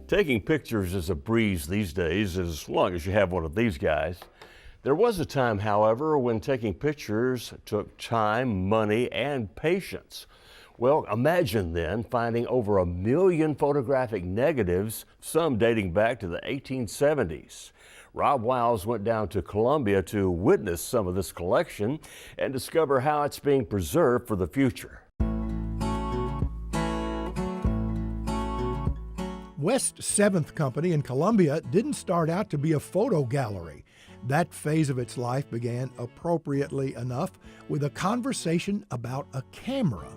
Taking pictures is a breeze these days, as long as you have one of these guys. There was a time, however, when taking pictures took time, money, and patience. Well, imagine then finding over 1 million photographic negatives, some dating back to the 1870s. Rob Wiles went down to Colombia to witness some of this collection and discover how it's being preserved for the future. West 7th Company in Colombia didn't start out to be a photo gallery. That phase of its life began, appropriately enough, with a conversation about a camera.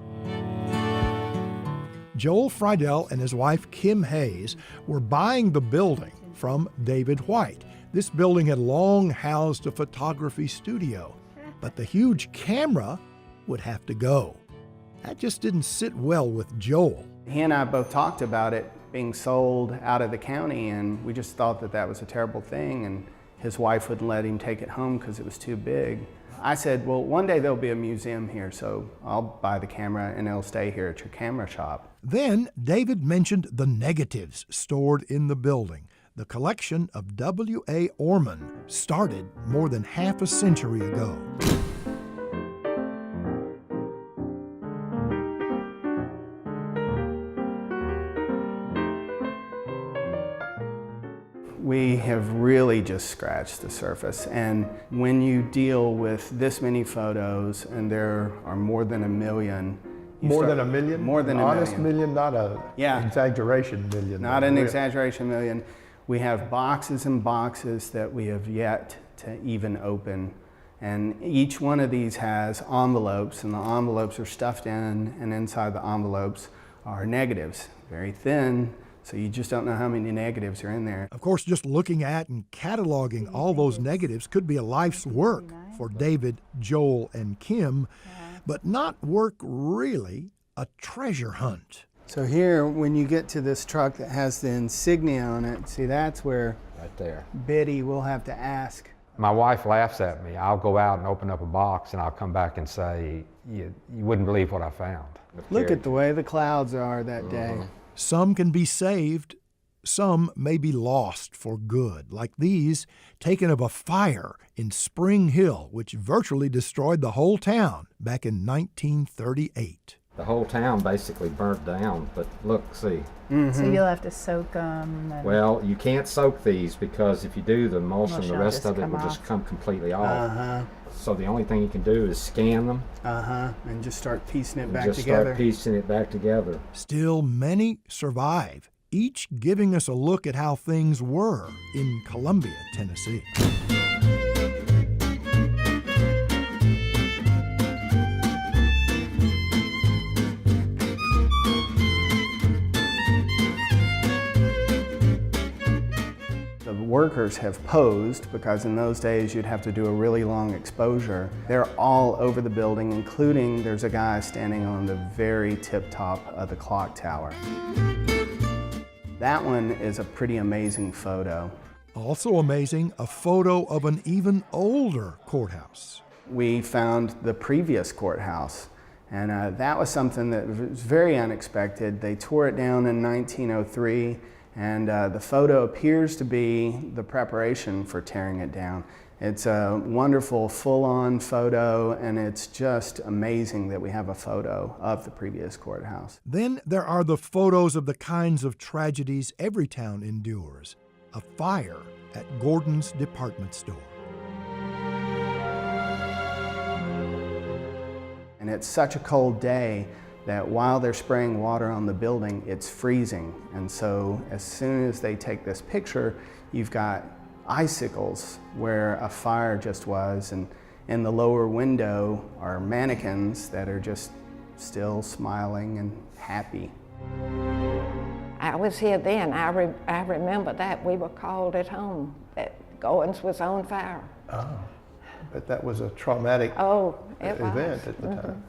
Joel Friedel and his wife Kim Hayes were buying the building from David White. This building had long housed a photography studio, but the huge camera would have to go. That just didn't sit well with Joel. He and I both talked about it being sold out of the county, and we just thought that that was a terrible thing, and his wife wouldn't let him take it home because it was too big. I said, well, one day there'll be a museum here, so I'll buy the camera and it'll stay here at your camera shop. Then David mentioned the negatives stored in the building. The collection of W.A. Orman started more than half a century ago. We have really just scratched the surface, and when you deal with this many photos, and there are more than 1 million. More than 1 million? More than 1 million. Honest million, not a exaggeration million. Not an exaggeration million. We have boxes and boxes that we have yet to even open, and each one of these has envelopes, and the envelopes are stuffed in, and inside the envelopes are negatives, very thin. So you just don't know how many negatives are in there. Of course, just looking at and cataloging all those negatives could be a life's work for David, Joel, and Kim, but not work really, a treasure hunt. So here, when you get to this truck that has the insignia on it, see, that's where right there. Biddy will have to ask. My wife laughs at me. I'll go out and open up a box and I'll come back and say, you wouldn't believe what I found. Look at the way the clouds are that day. Some can be saved, some may be lost for good, like these taken of a fire in Spring Hill, which virtually destroyed the whole town back in 1938. The whole town basically burnt down, but look, see. So you'll have to soak them. Well, you can't soak these because if you do, the emulsion, the rest of it will just come completely off. So the only thing you can do is scan them. And just start piecing it back together. Start piecing it back together. Still, many survive, each giving us a look at how things were in Columbia, Tennessee. Workers have posed, because in those days you'd have to do a really long exposure. They're all over the building, including there's a guy standing on the very tip top of the clock tower. That one is a pretty amazing photo. Also amazing, a photo of an even older courthouse. We found the previous courthouse, and that was something that was very unexpected. They tore it down in 1903. And the photo appears to be the preparation for tearing it down. It's a wonderful full-on photo, and it's just amazing that we have a photo of the previous courthouse. Then there are the photos of the kinds of tragedies every town endures. A fire at Gordon's department store. And it's such a cold day that while they're spraying water on the building, it's freezing. And so as soon as they take this picture, you've got icicles where a fire just was, and in the lower window are mannequins that are just still smiling and happy. I was here then. I remember that. We were called at home that Goins was on fire. Oh, but that was a traumatic event at the time.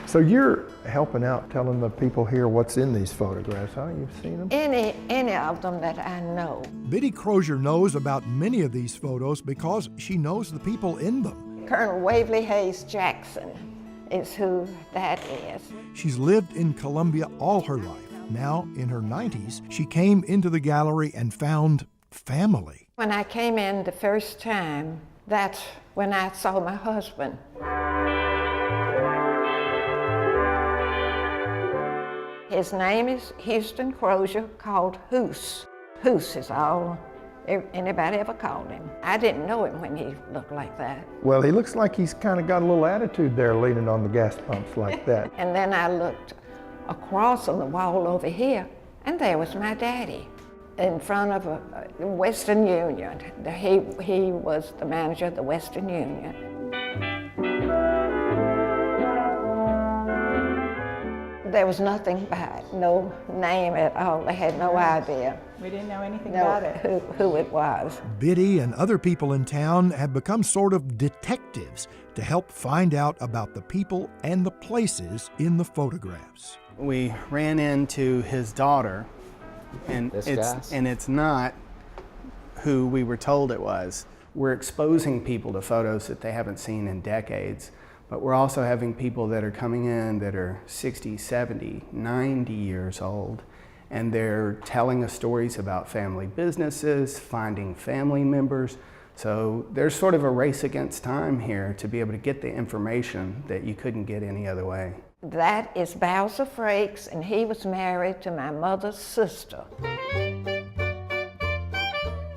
So you're helping out, telling the people here what's in these photographs, huh? You've seen them? Any of them that I know. Biddy Crozier knows about many of these photos because she knows the people in them. Colonel Waverly Hayes Jackson is who that is. She's lived in Columbia all her life. Now, in her 90s, she came into the gallery and found family. When I came in the first time, that's when I saw my husband. His name is Houston Crozier, called Hoos. Hoos is all anybody ever called him. I didn't know him when he looked like that. Well, he looks like he's kind of got a little attitude there, leaning on the gas pumps like that. And then I looked across on the wall over here, and there was my daddy in front of a Western Union. He was the manager of the Western Union. There was nothing by it, no name at all. They had no idea. We didn't know anything about it. Who it was. Biddy and other people in town have become sort of detectives to help find out about the people and the places in the photographs. We ran into his daughter, and it's not who we were told it was. We're exposing people to photos that they haven't seen in decades, but we're also having people that are coming in that are 60, 70, 90 years old, and they're telling us stories about family businesses, finding family members. So there's sort of a race against time here to be able to get the information that you couldn't get any other way. That is Bowser Frakes, and he was married to my mother's sister.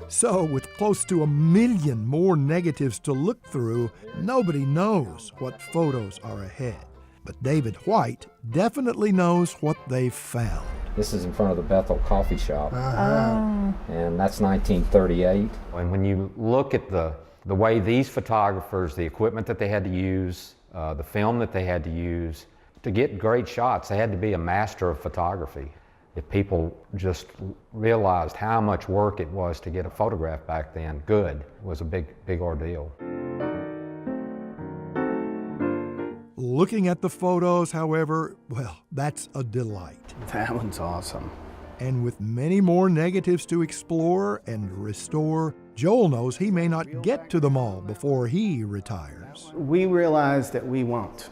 So, with close to 1 million more negatives to look through, nobody knows what photos are ahead. But David White definitely knows what they've found. This is in front of the Bethel Coffee Shop, and that's 1938. And when you look at the way these photographers, the equipment that they had to use, the film that they had to use, to get great shots, they had to be a master of photography. If people just realized how much work it was to get a photograph back then, good, was a big, big ordeal. Looking at the photos, however, well, that's a delight. That one's awesome. And with many more negatives to explore and restore, Joel knows he may not get to them all before he retires. We realize that we won't,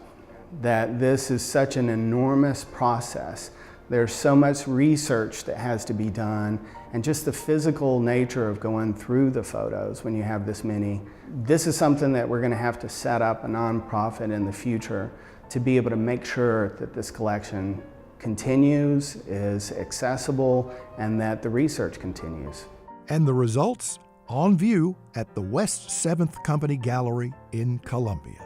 that this is such an enormous process. There's so much research that has to be done, and just the physical nature of going through the photos when you have this many. This is something that we're going to have to set up a nonprofit in the future to be able to make sure that this collection continues, is accessible, and that the research continues. And the results on view at the West 7th Company Gallery in Columbia.